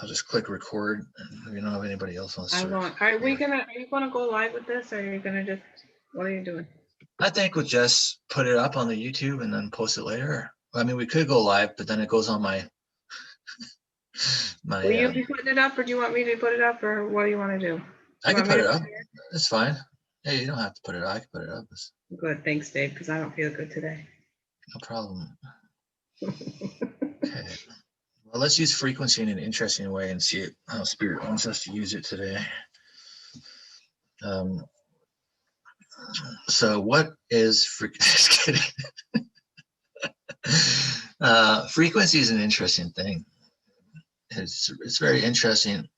I'll just click record. And we don't have anybody else on I search. want. Are you gonna go live with this, or are you gonna just? What are you doing? I think we'll just put it up on the YouTube and then post it later. I mean, we could go live, but then it goes on my Will you be putting it up, or do you want me to put it up, or what do you want to do? I can put it up. It's fine. Hey, you don't have to put it up. I can put it up. Good, thanks, Dave, because I don't feel good today. No problem. Okay. Well, let's use frequency in an interesting way and see how Spirit wants us to use it today. So what is just kidding. Frequency is an interesting thing. It's very interesting.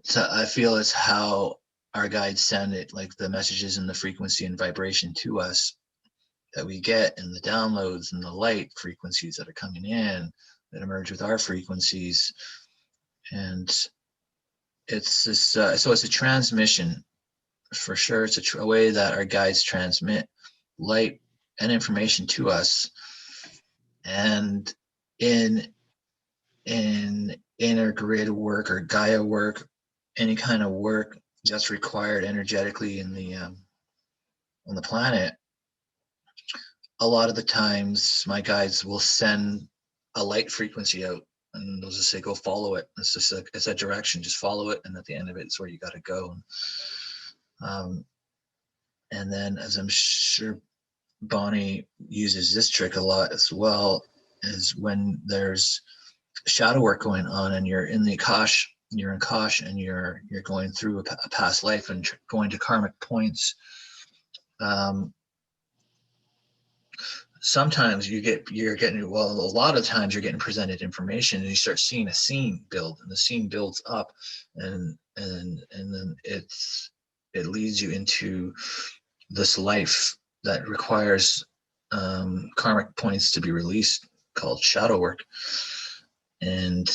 So I feel it's how our guides send it, like the messages and the frequency and vibration to us that we get, and the downloads and the light frequencies that are coming in that emerge with our frequencies. And it's this, so it's a transmission for sure. It's a way that our guides transmit light and information to us. And in inner grid work or Gaia work, any kind of work that's required energetically in the on the planet, a lot of the times my guides will send a light frequency out, and they'll just say, go follow it. It's just it's a direction, just follow it, and at the end of it, it's where you got to go. And then, as I'm sure Bonnie uses this trick a lot as well, is when there's shadow work going on and you're in the Akash, you're in Kosh, and you're going through a past life and going to karmic points. Sometimes you're getting, well, a lot of times you're getting presented information and you start seeing a scene build, and the scene builds up, and then it leads you into this life that requires karmic points to be released, called shadow work. And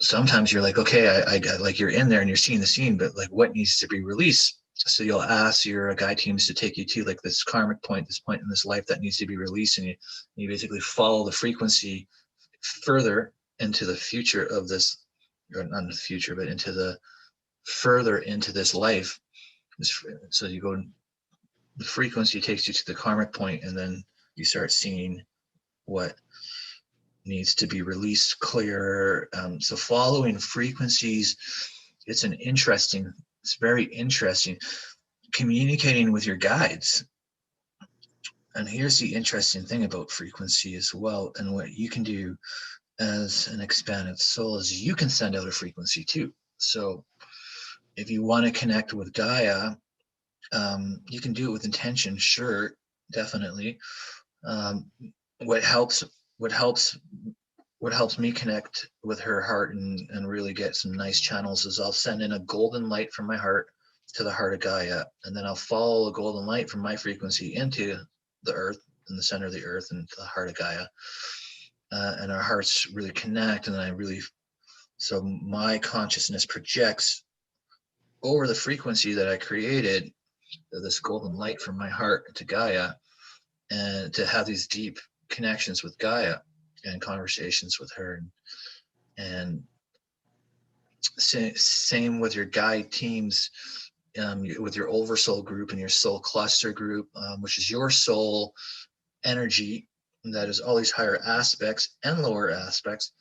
sometimes you're like, okay, I got, like, you're in there and you're seeing the scene, but like, what needs to be released? So you'll ask your guide teams to take you to like this karmic point, this point in this life that needs to be released, and you basically follow the frequency further into the future of this, or not in the future, but into the further into this life. So you go, the frequency takes you to the karmic point, and then you start seeing what needs to be released clearer. So following frequencies, it's very interesting. Communicating with your guides. And here's the interesting thing about frequency as well, and what you can do as an expanded soul is you can send out a frequency too. So if you want to connect with Gaia, you can do it with intention, sure, definitely. What helps me connect with her heart and really get some nice channels is I'll send in a golden light from my heart to the heart of Gaia, and then I'll follow a golden light from my frequency into the earth, in the center of the earth, and the heart of Gaia, and our hearts really connect. And so my consciousness projects over the frequency that I created, this golden light from my heart to Gaia, and to have these deep connections with Gaia and conversations with her. And same with your guide teams, with your oversoul group and your soul cluster group, which is your soul energy that is all these higher aspects and lower aspects,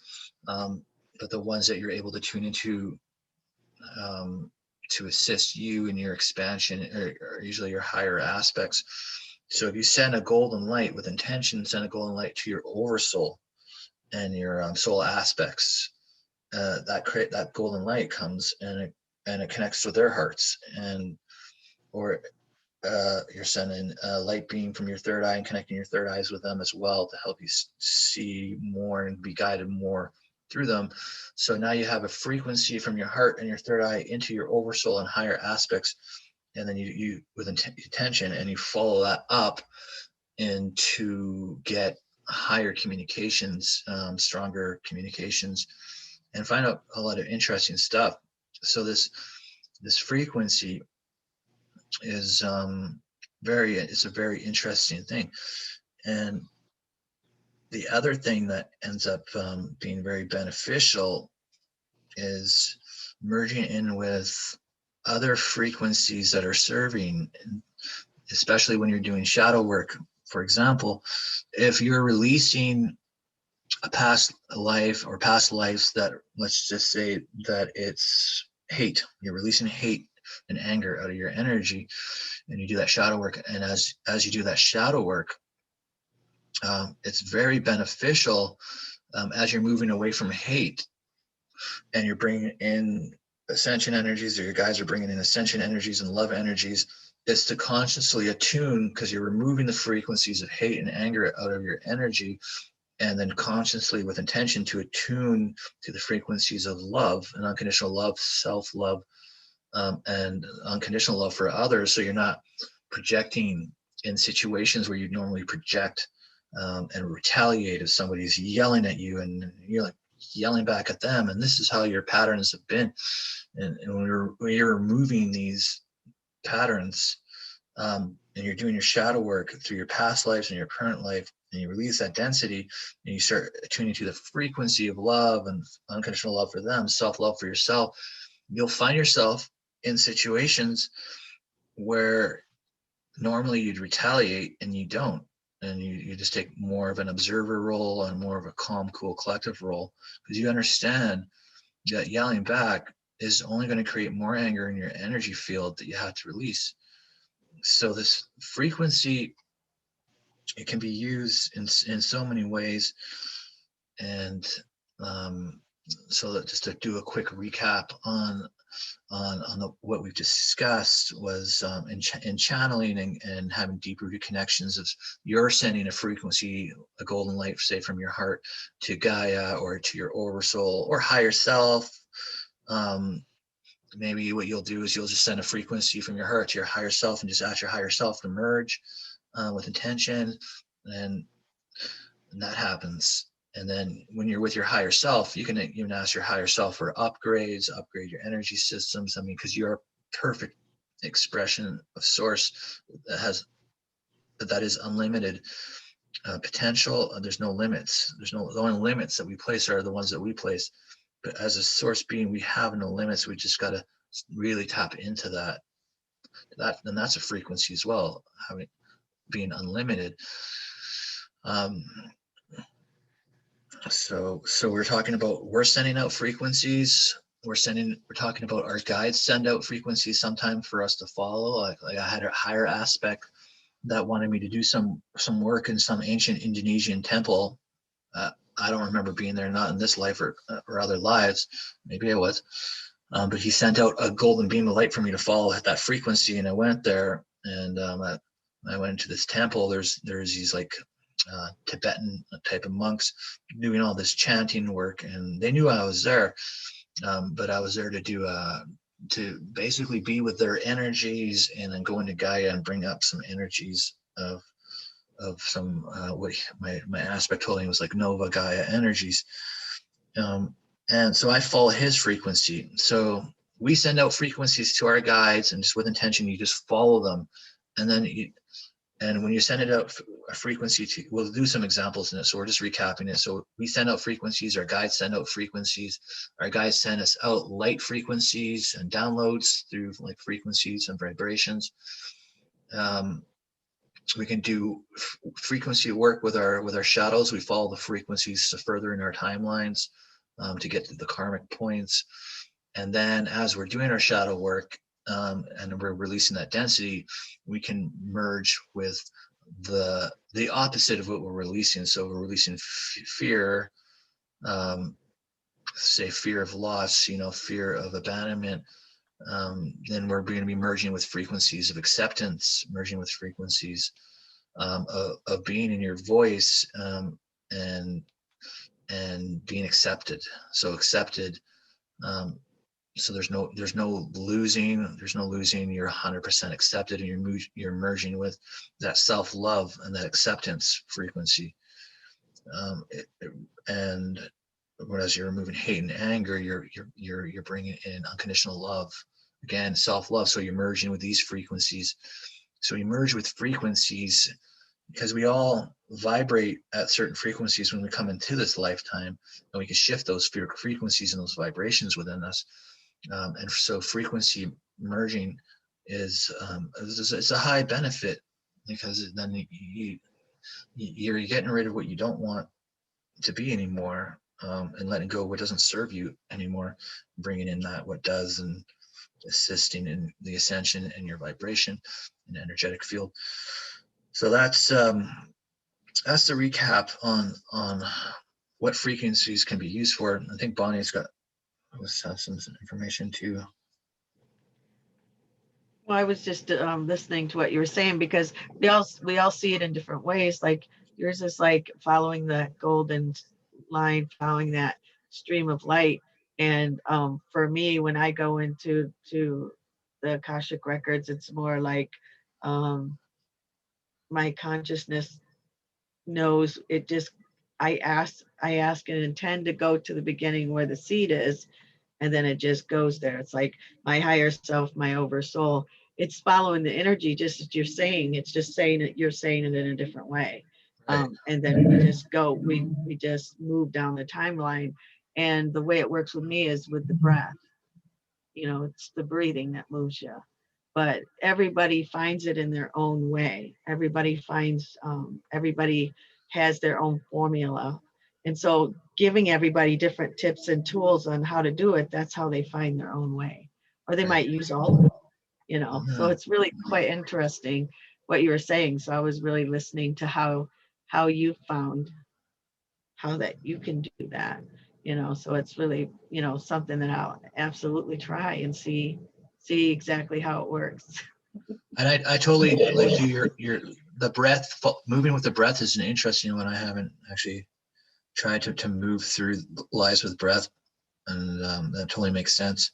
but the ones that you're able to tune into to assist you in your expansion are usually your higher aspects. So if you send a golden light with intention, send a golden light to your oversoul and your soul aspects, that golden light comes and it connects with their hearts. Or you're sending a light beam from your third eye and connecting your third eyes with them as well to help you see more and be guided more through them. So now you have a frequency from your heart and your third eye into your oversoul and higher aspects, and then you with intention, and you follow that up and to get higher communications, stronger communications, and find out a lot of interesting stuff. So this frequency is it's a very interesting thing. And the other thing that ends up being very beneficial is merging in with other frequencies that are serving, especially when you're doing shadow work. For example, if you're releasing a past life or past lives that, let's just say that it's hate, you're releasing hate and anger out of your energy, and you do that shadow work, and as you do that shadow work, it's very beneficial, as you're moving away from hate and you're bringing in ascension energies, or your guys are bringing in ascension energies and love energies, is to consciously attune, because you're removing the frequencies of hate and anger out of your energy, and then consciously with intention to attune to the frequencies of love and unconditional love, self-love, and unconditional love for others. So you're not projecting in situations where you normally project, and retaliate if somebody's yelling at you, and you're like yelling back at them. And this is how your patterns have been. And when you're removing these patterns, and you're doing your shadow work through your past lives and your current life, and you release that density, and you start tuning to the frequency of love and unconditional love for them, self-love for yourself, you'll find yourself in situations where normally you'd retaliate and you don't. And you just take more of an observer role and more of a calm, cool, collective role, because you understand that yelling back is only going to create more anger in your energy field that you have to release. So this frequency, it can be used in so many ways. And so that, just to do a quick recap on what we've discussed, was in channeling and having deep rooted connections of, you're sending a frequency, a golden light, say from your heart to Gaia or to your oversoul or higher self. Maybe what you'll do is you'll just send a frequency from your heart to your higher self and just ask your higher self to merge with intention, and that happens. And then when you're with your higher self, you can even ask your higher self for upgrades, upgrade your energy systems. I mean, because you're a perfect expression of source that is unlimited potential. There's no limits. The only limits that we place are the ones that we place. But as a source being, we have no limits. We just got to really tap into that. And that's a frequency as well, being unlimited. So we're talking about, we're sending out frequencies. We're talking about our guides send out frequencies sometime for us to follow. Like I had a higher aspect that wanted me to do some work in some ancient Indonesian temple. I don't remember being there, not in this life or other lives. Maybe I was. But he sent out a golden beam of light for me to follow at that frequency, and I went there, and I went into this temple. There's these like Tibetan type of monks doing all this chanting work, and they knew I was there, but I was there to do to basically be with their energies, and then go into Gaia and bring up some energies of some what my aspect holding was like Nova Gaia energies. And so I follow his frequency. So we send out frequencies to our guides, and just with intention, you just follow them. And then and when you send it out a frequency to, we'll do some examples in it. So we're just recapping it. So we send out frequencies, our guides send out frequencies, our guides send us out light frequencies and downloads through like frequencies and vibrations. We can do frequency work with our shadows. We follow the frequencies to further in our timelines, to get to the karmic points. And then as we're doing our shadow work, and we're releasing that density, we can merge with the opposite of what we're releasing. So we're releasing fear, say fear of loss, fear of abandonment. Then we're going to be merging with frequencies of acceptance, merging with frequencies of being in your voice, and being accepted. So accepted. So there's no losing. There's no losing. You're 100% accepted, and you're merging with that self-love and that acceptance frequency. And whereas you're removing hate and anger, you're bringing in unconditional love, again, self-love. So you're merging with these frequencies. So you merge with frequencies, because we all vibrate at certain frequencies when we come into this lifetime, and we can shift those frequencies and those vibrations within us. And so frequency merging is it's a high benefit, because then you're getting rid of what you don't want to be anymore, and letting go what doesn't serve you anymore, bringing in that what does, and assisting in the ascension and your vibration and energetic field. So that's the recap on what frequencies can be used for. I think Bonnie's got some information too. Well, I was just listening to what you were saying, because we all see it in different ways. Like yours is like following the golden line, following that stream of light. And for me, when I go into the Akashic records, it's more like um, my consciousness knows it. Just I ask and intend to go to the beginning where the seed is, and then it just goes there. It's like my higher self, my oversoul. It's following the energy, just as you're saying. It's just saying it. You're saying it in a different way, Right. and then we just go. We just move down the timeline, and the way it works with me is with the breath. It's the breathing that moves you. But everybody finds it in their own way. Everybody has their own formula. And so giving everybody different tips and tools on how to do it, that's how they find their own way. Or they Right. might use all of it. So Mhm. it's really quite interesting what you were saying. So I was really listening to how you found how that you can do that. So it's really, something that I'll absolutely try and see exactly how it works. And I totally like your the breath. Moving with the breath is an interesting one. I haven't actually tried to move through lives with breath, and that totally makes sense.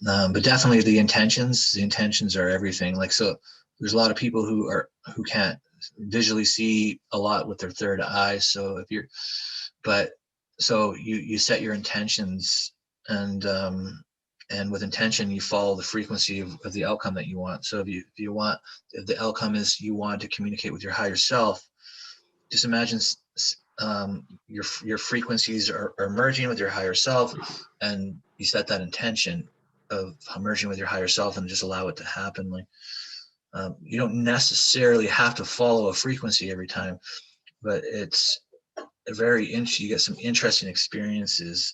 But definitely the intentions are everything. Like, so there's a lot of people who can't visually see a lot with their third eye. So but so you set your intentions, and with intention you follow the frequency of the outcome that you want. So if the outcome is you want to communicate with your higher self, just imagine your frequencies are merging with your higher self, and you set that intention of merging with your higher self, and just allow it to happen. Like, you don't necessarily have to follow a frequency every time, but it's you get some interesting experiences.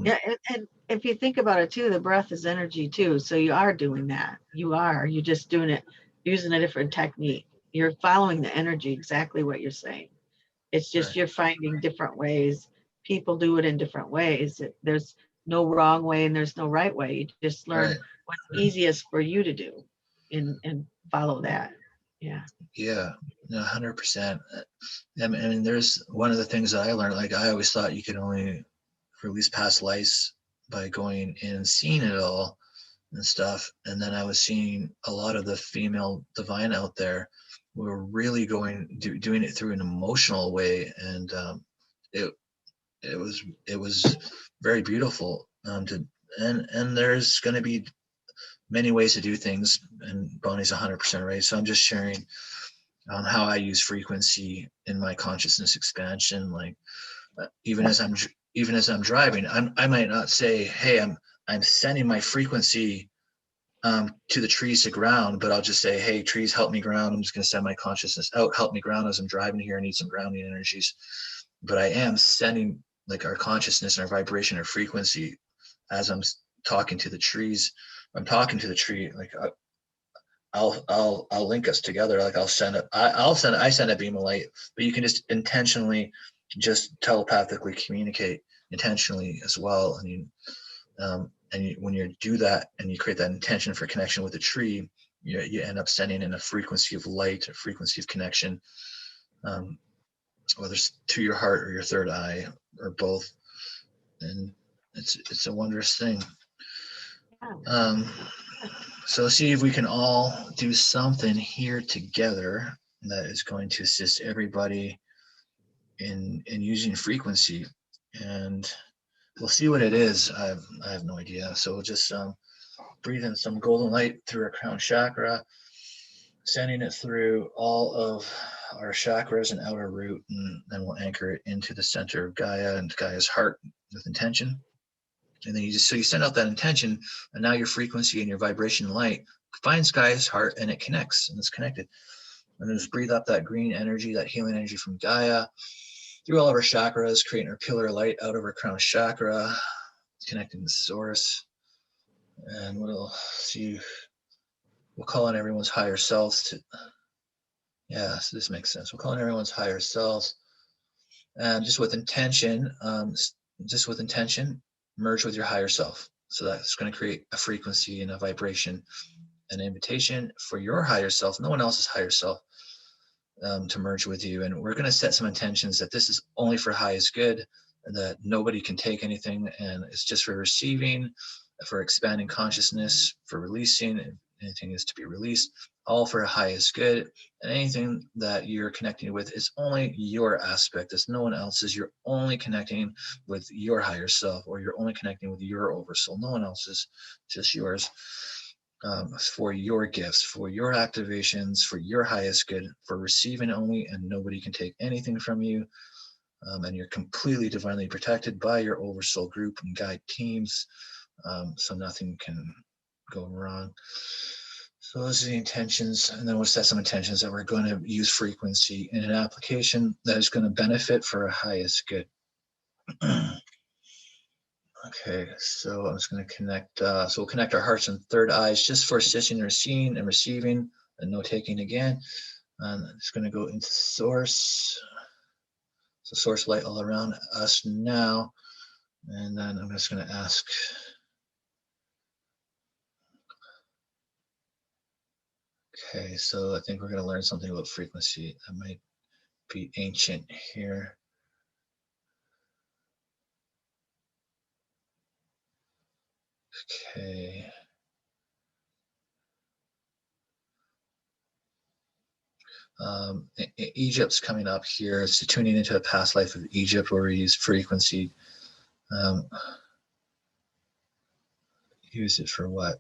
Yeah, and if you think about it too, the breath is energy too. So you are doing that. You're just doing it using a different technique. You're following the energy, exactly what you're saying. It's just Right. you're finding different ways. People do it in different ways. There's no wrong way and there's no right way. You just learn Right. what's easiest for you to do and follow that. Yeah. Yeah. No, 100%. I mean, there's one of the things that I learned. Like, I always thought you could only release past lives by going in and seeing it all and stuff. And then I was seeing a lot of the female divine out there were really doing it through an emotional way, and it it was very beautiful. And there's going to be many ways to do things, and Bonnie's 100% right. So I'm just sharing how I use frequency in my consciousness expansion. Like, even as I'm driving, I might not say, "Hey, I'm sending my frequency to the trees to ground," but I'll just say, "Hey, trees, help me ground. I'm just going to send my consciousness out, help me ground as I'm driving here. I need some grounding energies." But I am sending, like, our consciousness and our vibration or frequency as I'm talking to the trees. I'm talking to the tree, like, I'll link us together. Like, I send a beam of light, but you can just intentionally just telepathically communicate intentionally as well. When you do that and you create that intention for connection with the tree, you end up sending in a frequency of light, a frequency of connection, whether it's to your heart or your third eye or both. And it's a wondrous thing. Um, so see if we can all do something here together that is going to assist everybody in using frequency, and we'll see what it is. I have no idea. So we'll just breathe in some golden light through our crown chakra, sending it through all of our chakras and outer root, and then we'll anchor it into the center of Gaia and Gaia's heart with intention. And then you send out that intention, and now your frequency and your vibration light finds Gaia's heart, and it connects, and it's connected. And then just breathe up that green energy, that healing energy from Gaia through all of our chakras, creating our pillar of light out of our crown chakra, connecting the source. And we'll see. We'll call on everyone's higher selves to, yeah, so this makes sense. We'll call on everyone's higher selves, and just with intention, merge with your higher self. So that's going to create a frequency and a vibration, an invitation for your higher self, no one else's higher self, to merge with you. And we're going to set some intentions that this is only for highest good, and that nobody can take anything, and it's just for receiving, for expanding consciousness, for releasing. Anything is to be released, all for highest good. And anything that you're connecting with is only your aspect. It's no one else's. You're only connecting with your higher self, or you're only connecting with your oversoul. No one else's, just yours. For your gifts, for your activations, for your highest good, for receiving only, and nobody can take anything from you. And you're completely divinely protected by your oversoul group and guide teams, so nothing can go wrong. So those are the intentions, and then we'll set some intentions that we're going to use frequency in an application that is going to benefit for our highest good. Okay, so I'm just going to connect, so we'll connect our hearts and third eyes just for assisting or seeing and receiving, and no taking again. And I'm just going to go into source. So source light all around us now. And then I'm just going to ask, okay, so I think we're going to learn something about frequency. That might be ancient here. Okay. Egypt's coming up here. It's tuning into a past life of Egypt where we use frequency. Use it for what?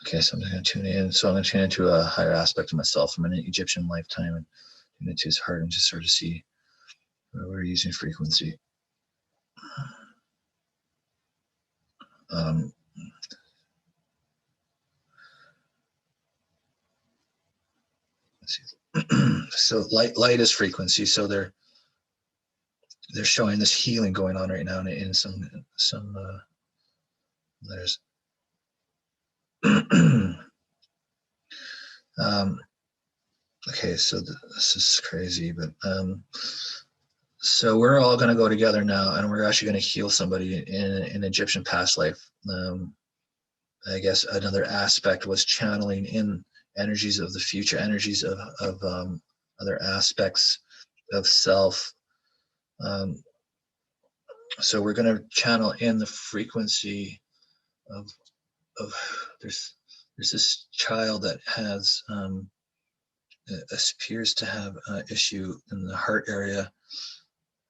Okay, so I'm going to tune in. So I'm going to tune into a higher aspect of myself from an Egyptian lifetime, and tune into his heart and just sort of see where we're using frequency. Let's see. So light is frequency. So they're showing this healing going on right now in some there's okay, so this is crazy, but so we're all going to go together now, and we're actually going to heal somebody in an Egyptian past life. I guess another aspect was channeling in energies of the future, energies of other aspects of self. So we're going to channel in the frequency of there's this child that has appears to have an issue in the heart area,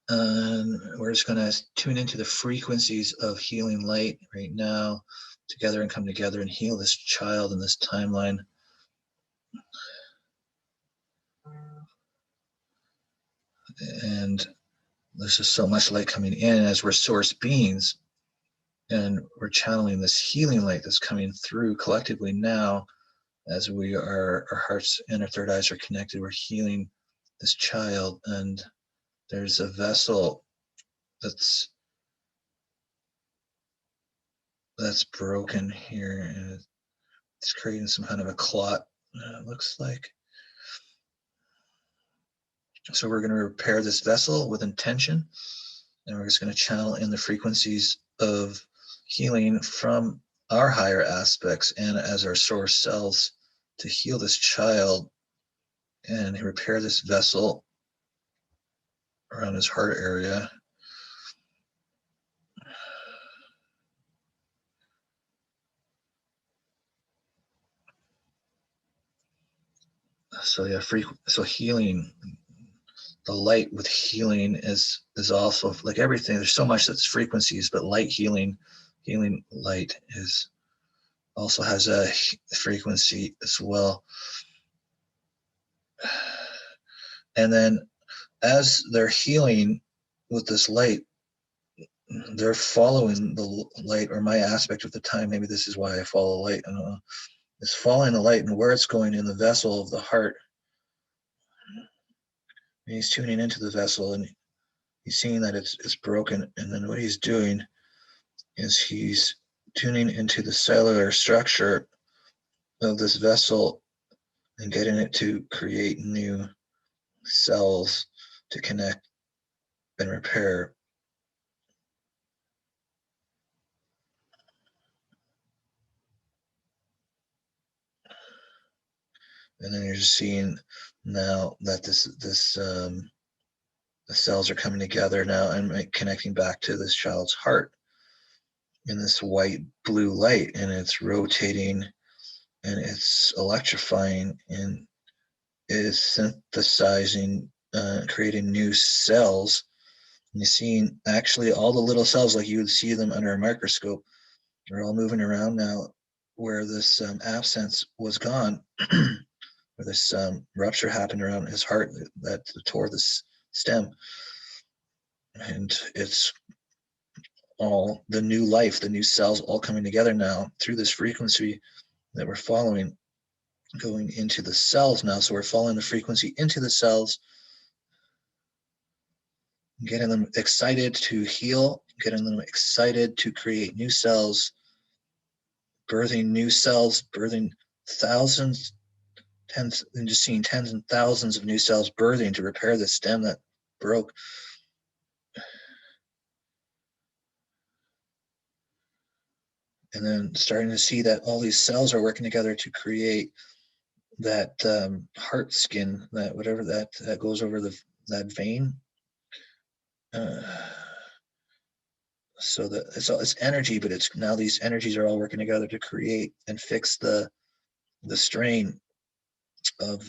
and we're just going to tune into the frequencies of healing light right now together, and come together and heal this child in this timeline. And there's just so much light coming in as we're source beings, and we're channeling this healing light that's coming through collectively now as we are, our hearts and our third eyes are connected. We're healing this child, and there's a vessel that's broken here, and it's creating some kind of a clot, it looks like. So we're going to repair this vessel with intention, and we're just going to channel in the frequencies of healing from our higher aspects and as our source selves to heal this child and repair this vessel around his heart area. So yeah, so healing, the light with healing is also like everything. There's so much that's frequencies, but light healing light is also has a frequency as well. And then as they're healing with this light, they're following the light, or my aspect of the time. Maybe this is why I follow light. I don't know. It's following the light and where it's going in the vessel of the heart. And he's tuning into the vessel and he's seeing that it's broken. And then what he's doing is he's tuning into the cellular structure of this vessel and getting it to create new cells to connect and repair. And then you're just seeing now that the cells are coming together now and connecting back to this child's heart in this white blue light, and it's rotating and it's electrifying and is synthesizing, creating new cells. And you're seeing actually all the little cells like you would see them under a microscope are all moving around now where this abscess was gone, where this rupture happened around his heart that tore this stem. And it's all the new life, the new cells all coming together now through this frequency that we're following, going into the cells now. So we're following the frequency into the cells, getting them excited to heal, getting them excited to create new cells, birthing new cells, birthing thousands, tens, and just seeing tens and thousands of new cells birthing to repair the stem that broke. And then starting to see that all these cells are working together to create that heart skin, that whatever that goes over that vein. So that it's energy, but it's now these energies are all working together to create and fix the strain of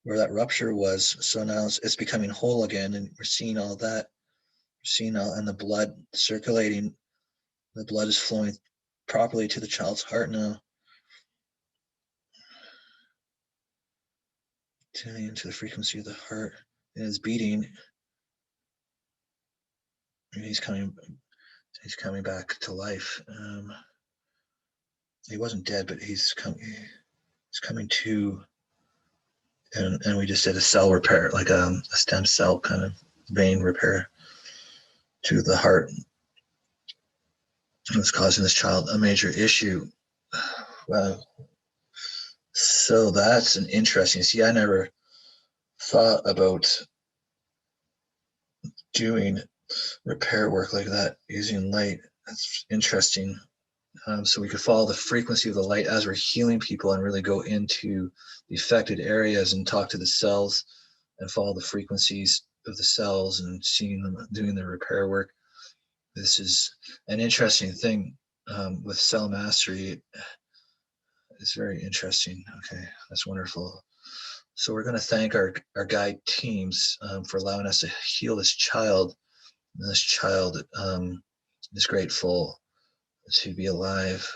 where that rupture was. So now it's becoming whole again, and we're seeing all that. We're seeing all, and the blood circulating. The blood is flowing properly to the child's heart now. Tuning into the frequency of the heart, and it's beating. And he's coming back to life. He wasn't dead, but he's coming to. And we just did a cell repair, like a stem cell kind of vein repair to the heart. It was causing this child a major issue. Wow. So that's an interesting. See, I never thought about doing repair work like that using light. That's interesting. So we could follow the frequency of the light as we're healing people and really go into the affected areas and talk to the cells and follow the frequencies of the cells and seeing them doing the repair work. This is an interesting thing with cell mastery. It's very interesting. Okay, that's wonderful. So we're going to thank our guide teams for allowing us to heal this child. And this child is grateful to be alive,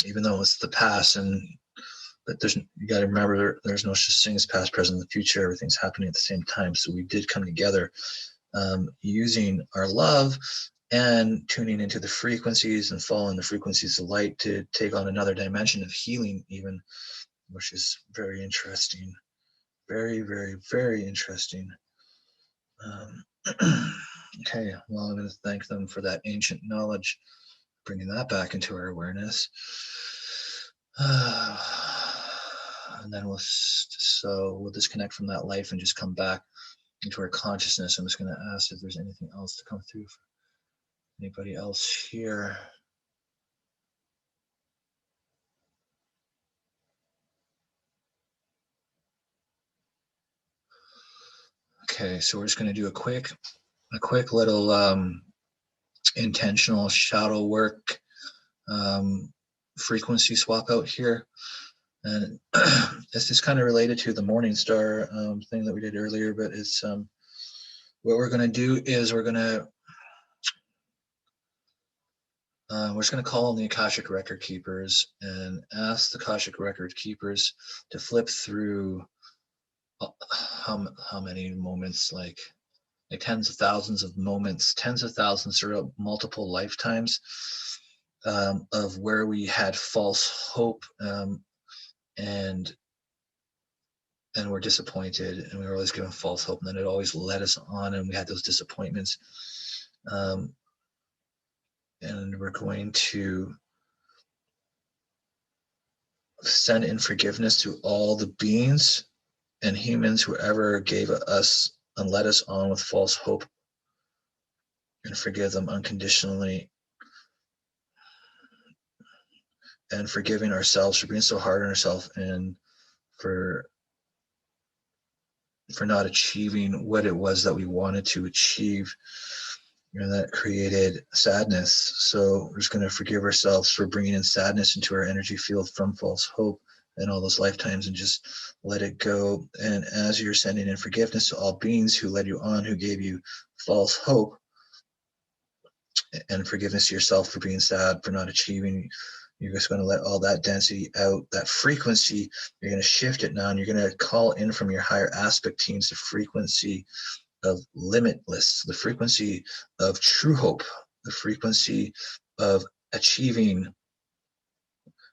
even though it's the past. But you got to remember, there's no such thing as past, present, and the future. Everything's happening at the same time. So we did come together using our love and tuning into the frequencies and following the frequencies of light to take on another dimension of healing, even, which is very interesting. Very, very, very interesting. Okay, well, I'm going to thank them for that ancient knowledge, bringing that back into our awareness. And then we'll disconnect from that life and just come back into our consciousness. I'm just going to ask if there's anything else to come through for anybody else here. Okay, so we're just going to do a quick little intentional shadow work frequency swap out here. And this is kind of related to the Morning Star thing that we did earlier, but it's what we're going to do is we're just going to call on the Akashic Record Keepers and ask the Akashic Record Keepers to flip through how many moments, like tens of thousands of moments, tens of thousands throughout multiple lifetimes of where we had false hope and we're disappointed, and we were always given false hope, and then it always led us on, and we had those disappointments. And we're going to send in forgiveness to all the beings and humans who ever gave us and led us on with false hope, and forgive them unconditionally, and forgiving ourselves for being so hard on ourselves and for not achieving what it was that we wanted to achieve, and that created sadness. So we're just going to forgive ourselves for bringing in sadness into our energy field from false hope and all those lifetimes, and just let it go. And as you're sending in forgiveness to all beings who led you on, who gave you false hope, and forgiveness to yourself for being sad, for not achieving, you're just going to let all that density out, that frequency. You're going to shift it now, and you're going to call in from your higher aspect teams the frequency of limitless, the frequency of true hope, the frequency of achieving,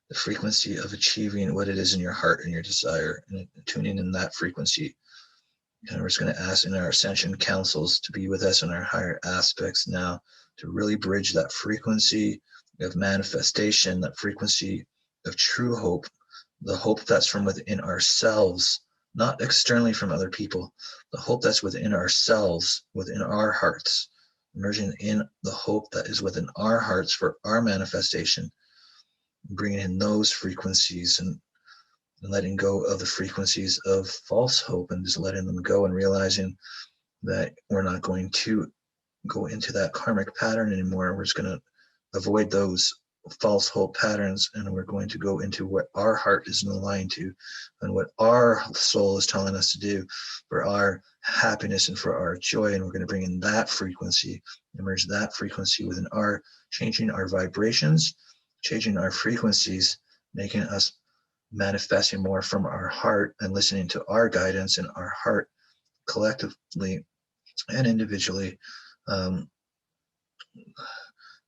the frequency of achieving what it is in your heart and your desire, and tuning in that frequency. And we're just going to ask in our ascension councils to be with us in our higher aspects now, to really bridge that frequency of manifestation, that frequency of true hope, the hope that's from within ourselves, not externally from other people, the hope that's within ourselves, within our hearts, emerging in the hope that is within our hearts for our manifestation, bringing in those frequencies, and letting go of the frequencies of false hope, and just letting them go, and realizing that we're not going to go into that karmic pattern anymore. We're just going to avoid those false hope patterns, and we're going to go into what our heart is aligned to, and what our soul is telling us to do for our happiness and for our joy. And we're going to bring in that frequency, emerge that frequency within our, changing our vibrations, changing our frequencies, making us manifesting more from our heart, and listening to our guidance in our heart, collectively and individually.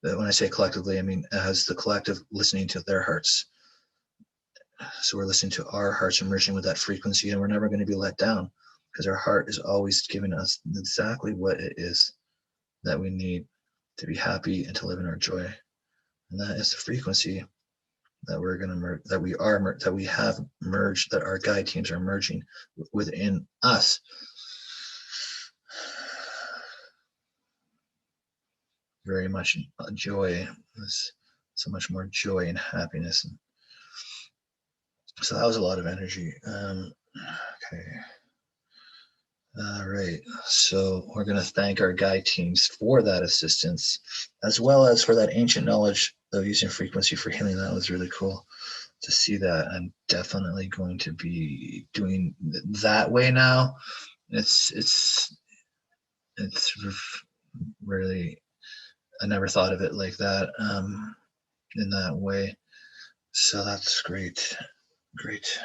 When I say collectively, I mean as the collective listening to their hearts. So we're listening to our hearts, emerging with that frequency, and we're never going to be let down, because our heart is always giving us exactly what it is that we need to be happy and to live in our joy. And that is the frequency that we're going to merge, that we have merged, that our guide teams are merging within us. Very much joy. There's so much more joy and happiness. And so that was a lot of energy. Okay. All right. So we're going to thank our guide teams for that assistance, as well as for that ancient knowledge of using frequency for healing. That was really cool to see that. I'm definitely going to be doing that way now. It's really, I never thought of it like that, in that way. So that's great. Great.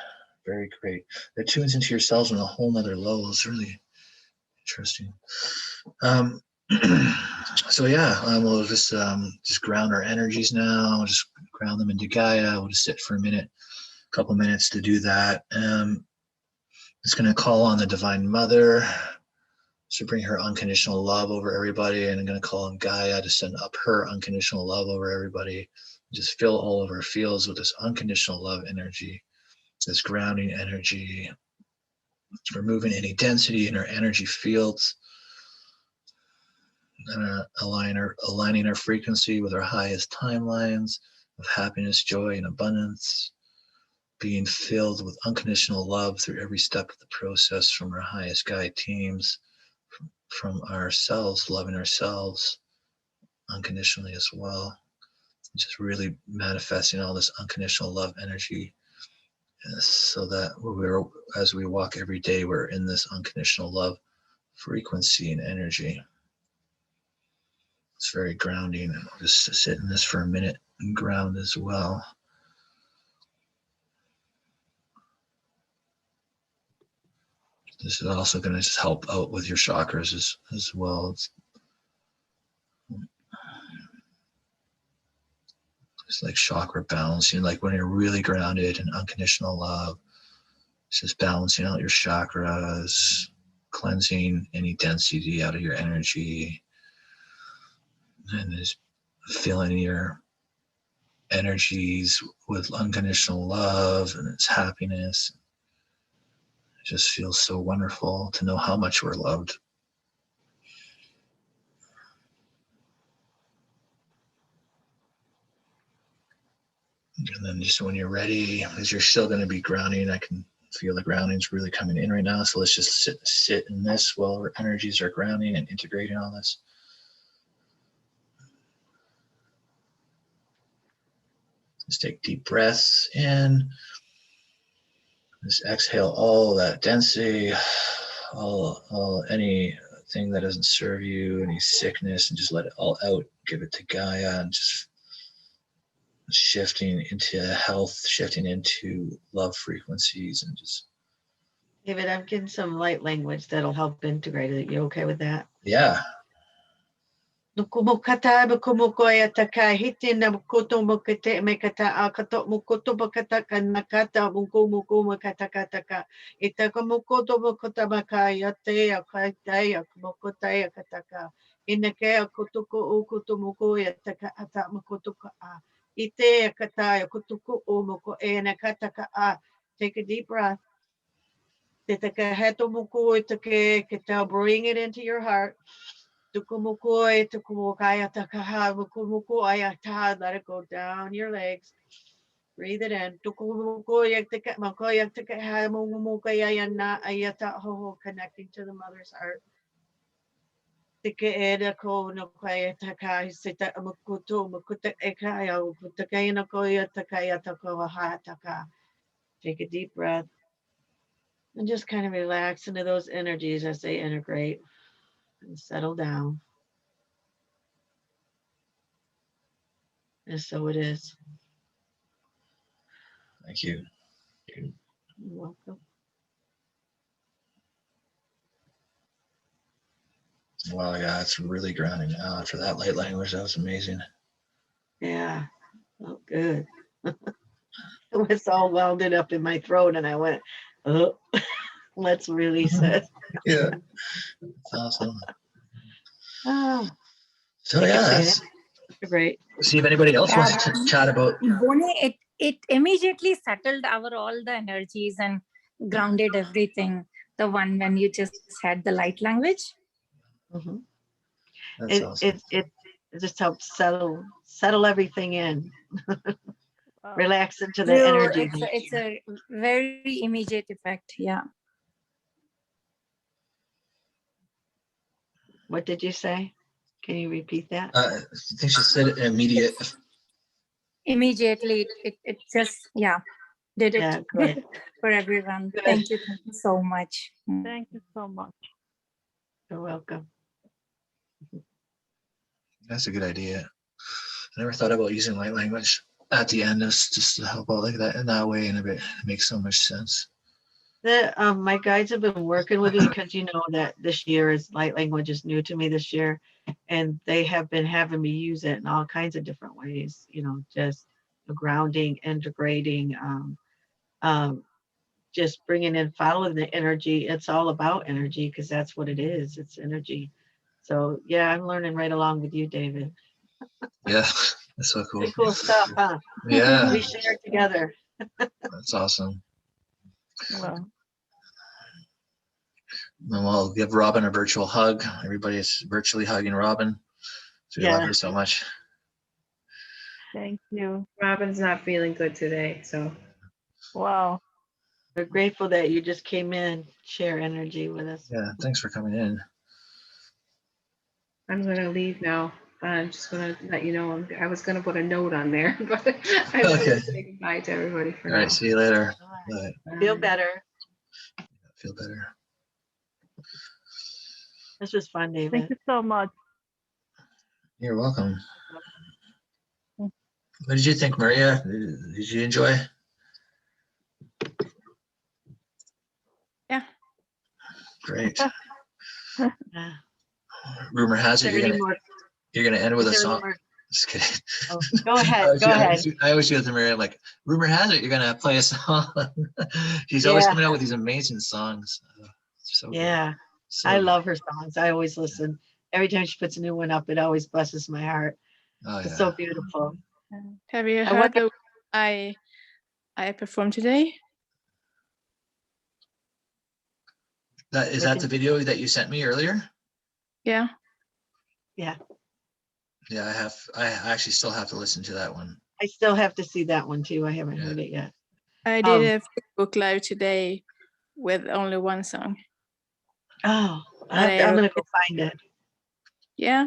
Very great. It tunes into yourselves on a whole nother level. It's really interesting. So yeah, we'll just ground our energies now. We'll just ground them into Gaia. We'll just sit for a couple minutes to do that. It's going to call on the Divine Mother to bring her unconditional love over everybody, and I'm going to call on Gaia to send up her unconditional love over everybody. Just fill all of our fields with this unconditional love energy, this grounding energy, removing any density in our energy fields, and aligning our frequency with our highest timelines of happiness, joy, and abundance, being filled with unconditional love through every step of the process, from our highest guide teams, from ourselves, loving ourselves unconditionally as well. Just really manifesting all this unconditional love energy so that as we walk every day, we're in this unconditional love frequency and energy. It's very grounding. Just sit in this for a minute and ground as well. This is also going to just help out with your chakras as well. It's like chakra balancing, like when you're really grounded in unconditional love, it's just balancing out your chakras, cleansing any density out of your energy, and just filling your energies with unconditional love and its happiness. It just feels so wonderful to know how much we're loved. And then just when you're ready, because you're still going to be grounding, I can feel the grounding's really coming in right now. So let's just sit in this while our energies are grounding and integrating all this. Just take deep breaths in. Just exhale all that density, all anything that doesn't serve you, any sickness, and just let it all out. Give it to Gaia and just shifting into health, shifting into love frequencies, and just. David, I'm getting some light language that'll help integrate it. You okay with that? Yeah. Nukumukata bukumukoya taka hitina mukoto mukete mekata akato mukoto bakata kanakata mukumuku makata taka itaka mukoto mukota makaya te akaita akumukota yakataka inake akutuku ukutumuku yataka ata mukotuka a ite akata akutuku umuko enakataka a. Take a deep breath. Itaka heto muku itake kita, bring it into your heart. Tukumukoi, tukumukaya takaha, mukumukoi ta, let it go down your legs. Breathe it in. Tukumukoi taka makoya takaha, mumukaya na ayata ho, connecting to the mother's heart. Tika eda ko no kaya takai sita mukutu mukuta ekaya mukutakaya no koya takaya takoha taka. Take a deep breath and just kind of relax into those energies as they integrate and settle down. And so it is. Thank you. You're welcome. Wow, yeah, it's really grounding out for that light language. That was amazing. Yeah. Oh, good. It was all welded up in my throat, and I went, oh, let's release it. Yeah, it's awesome. Oh, So take yeah, a that's, chance. Great. see if anybody else Yeah, wants to chat about. Bonnie, it immediately settled our all the energies and grounded everything. The one when you just had the light language. Mm-hmm. That's awesome. It just helps settle everything in. Wow. Relax into the So energy. it's a very immediate effect. Yeah. What did you say? Can you repeat that? I think she said immediate. Immediately, it just did it Yeah, good. for everyone. Good. Thank you so much. Thank you so much. You're welcome. That's a good idea. I never thought about using light language at the end just to help out like that in that way, and it makes so much sense. My guides have been working with me because you know that this year is light language is new to me this year, and they have been having me use it in all kinds of different ways. You know, just grounding, integrating, just bringing in, following the energy. It's all about energy because that's what it is. It's energy. So yeah, I'm learning right along with you, David. Yeah, that's so cool. Pretty cool stuff, huh? Yeah, We share together. that's awesome. Wow. And we'll give Robin a virtual hug. Everybody's virtually hugging Robin. So we love her so much. Thank you. Robin's not feeling good today, so. Wow. We're grateful that you just came in, share energy with us. Yeah, thanks for coming in. I'm gonna leave now. I'm just gonna let you know. I was gonna put a note on there, but I'm Okay. gonna say goodbye to everybody for All now. right, see you later. Bye. but Feel better. feel better. This was fun, Thank David. you so much. You're welcome. What did you think, Maria? Did you enjoy? Yeah. Great. Yeah. Rumor has Is it there any more? you're gonna end with a Is there any song. more? Just kidding. Oh, go ahead. Go ahead. I always do with Maria. I'm like, rumor has it you're gonna play a song. She's always Yeah. coming out with these amazing songs. So good. Yeah. So I good. love her songs. I always listen. Every time she puts a new one up, it always blesses my heart. Oh It's yeah. so beautiful. Have you I heard wonder- the I performed today? Is that the video that you sent me earlier? Yeah. Yeah, I actually still have to listen to that one. I still have to see that one too. I haven't Yeah. heard it yet. I did a Facebook live today with only one song. Oh, And I'm gonna go find it. Yeah.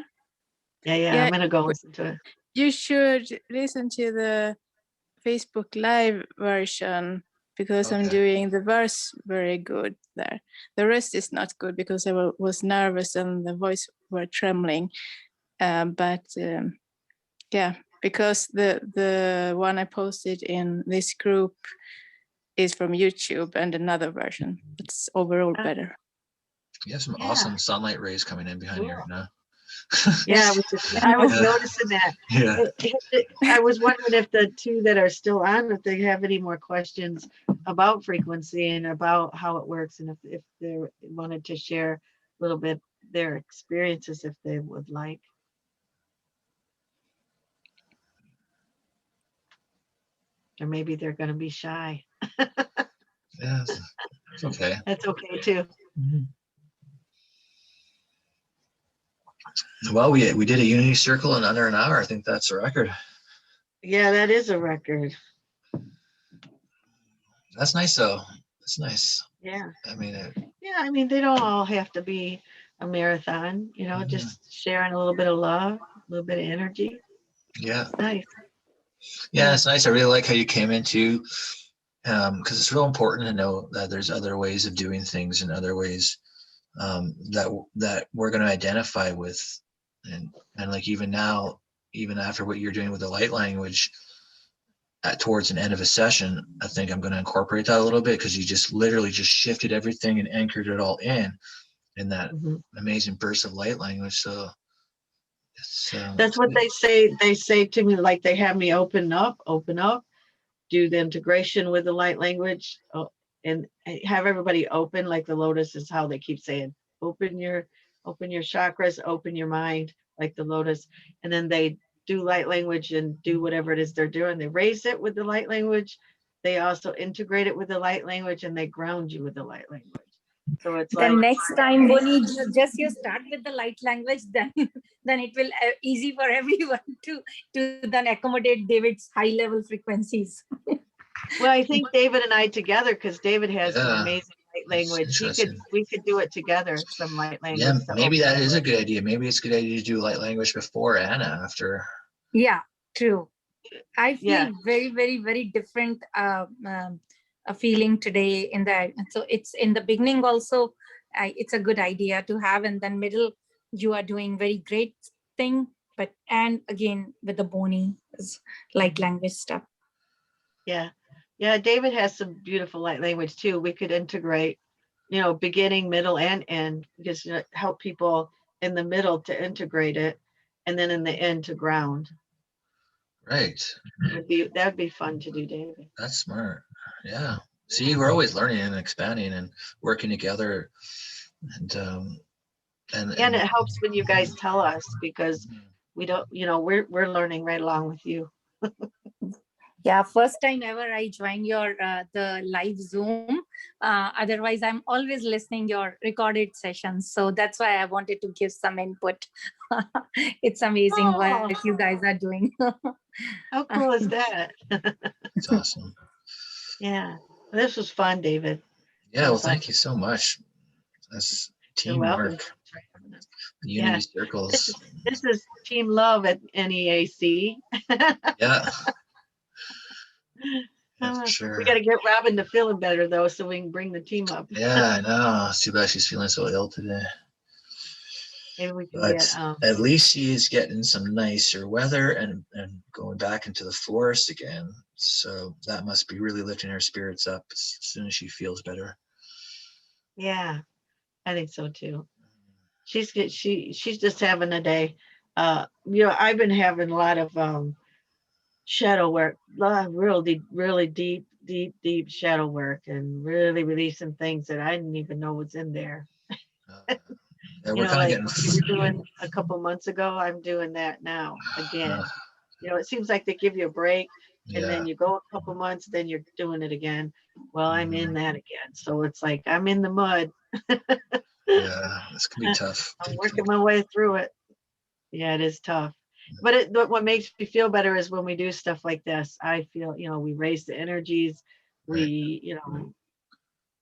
Yeah, I'm gonna go listen to it. You should listen to the Facebook live version because I'm Okay. doing the verse very good there. The rest is not good because I was nervous and the voice were trembling. Yeah, because the one I posted in this group is from YouTube and another version. It's overall better. You have some Yeah. awesome sunlight rays coming in behind you right now. Yeah, I was Yeah. noticing that. Yeah. I was wondering if the two that are still on, if they have any more questions about frequency and about how it works, and if they wanted to share a little bit their experiences, if they would like. Or maybe they're going to be shy. Yeah. It's okay. That's okay too. Mhm. Well, we did a unity circle in under an hour. I think that's a record. Yeah, that is a record. That's nice though. That's nice. Yeah. I mean, Yeah, I mean, they don't all have to be a marathon, Mhm. just sharing a little bit of love, a little bit of energy. yeah. It's nice. Yeah, it's nice. I really like how you came into, because it's real important to know that there's other ways of doing things and other ways that we're going to identify with, and like even now, even after what you're doing with the light language, towards an end of a session, I think I'm going to incorporate that a little bit because you just literally just shifted everything and anchored it all in that Mhm. amazing burst of light language. So it's That's what they say. They say to me, like they have me open up, do the integration with the light language, and have everybody open. Like the lotus is how they keep saying, open your chakras, open your mind, like the lotus. And then they do light language and do whatever it is they're doing. They raise it with the light language. They also integrate it with the light language, and they ground you with the light language. So it's Then like next time when you you start with the light language, then it will easy for everyone to then accommodate David's high level frequencies. Well, I think David and I together, because David has some Yeah, amazing light that's language. interesting. We could do it together, some light language. Yeah, to maybe open that up. is a good idea. Maybe it's a good idea to do light language before and after. Yeah, true. I feel Yeah. very, very, very different a feeling today in that. So it's in the beginning also, it's a good idea to have, and then middle, you are doing very great thing. But and again with the bony light language stuff. Yeah. Yeah. David has some beautiful light language too. We could integrate, beginning, middle, and end, because help people in the middle to integrate it, and then in the end to ground. Right. That would be fun to do, David. That's smart. Yeah. See, we're always learning and expanding and working together, and And it helps when you guys tell us, because we don't, we're learning right along with you. Yeah, first time ever I joined your the live Zoom. Otherwise, I'm always listening your recorded sessions. So that's why I wanted to give some input. It's amazing what you guys are doing. How cool is that? it's awesome. Yeah. This was fun, David. Yeah. Well, thank you so much. That's You're welcome. teamwork. Unity Yeah. circles. This is Team Love at NEAC. Yeah. Yeah, for sure. We got to get Robin to feeling better though, so we can bring the team up. Yeah, I know. It's too bad she's feeling so ill today. Maybe we can But get at least she is getting some nicer weather and going back into the forest again. So that must be really lifting her spirits up as soon as she feels better. yeah, I think so too. She's good. She's just having a day. I've been having a lot of shadow work, really deep shadow work, and really releasing things that I didn't even know was in there. Yeah, we're kind of Like getting. what you were doing a couple months ago, I'm doing that now again. It seems like they give you a break, and then Yeah, you go a couple months, then you're doing it again. Well, I'm in that again, so it's like I'm in the mud. yeah, this can be tough. I'm working my way through it. Yeah, it is tough. But what makes me feel better is when we do stuff like this. I feel, we raise the energies, Right. we,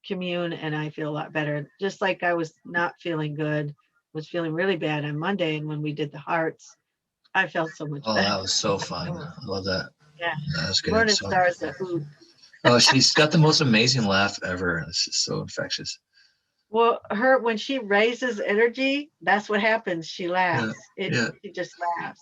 commune, and I feel a lot better. Just like I was not feeling good, was feeling really bad on Monday, and when we did the hearts, I felt so much Oh, better. that was so fun. I love that. Yeah, That was good. morning So, stars that hoot. oh, she's got the most amazing laugh ever. It's just so infectious. Well, when she raises energy, that's what happens. She laughs. Yeah. She just laughs.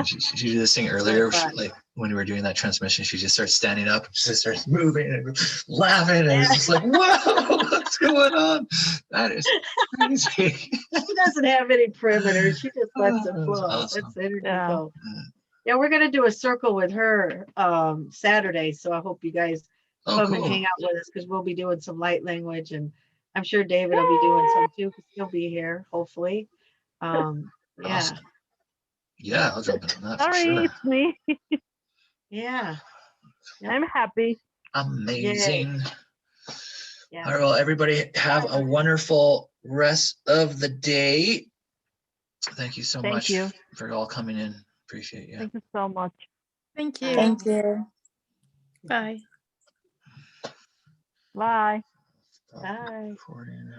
She did this thing earlier, like when we were doing that transmission, she just starts standing up, she just starts moving and laughing, and it's just like, whoa, what's going on? That is crazy. She doesn't have any perimeters. She just lets it flow. Awesome. That's energy Yeah. flow. Yeah, we're gonna do a circle with her Saturday, so I hope you guys come and Cool. hang out with us, because we'll be doing some light language, and I'm sure David will be doing some too, because he'll be here hopefully. Yeah. Awesome. Yeah, I'll jump in on that for Sorry, sure. it's me. Yeah. I'm happy. Amazing. Yeah. All right, well, everybody have a wonderful rest of the day. Thank you so Thank much you. for all coming in. Appreciate you. Thank you so much. Thank you. Thank you. Bye. Bye. Stop Bye. recording.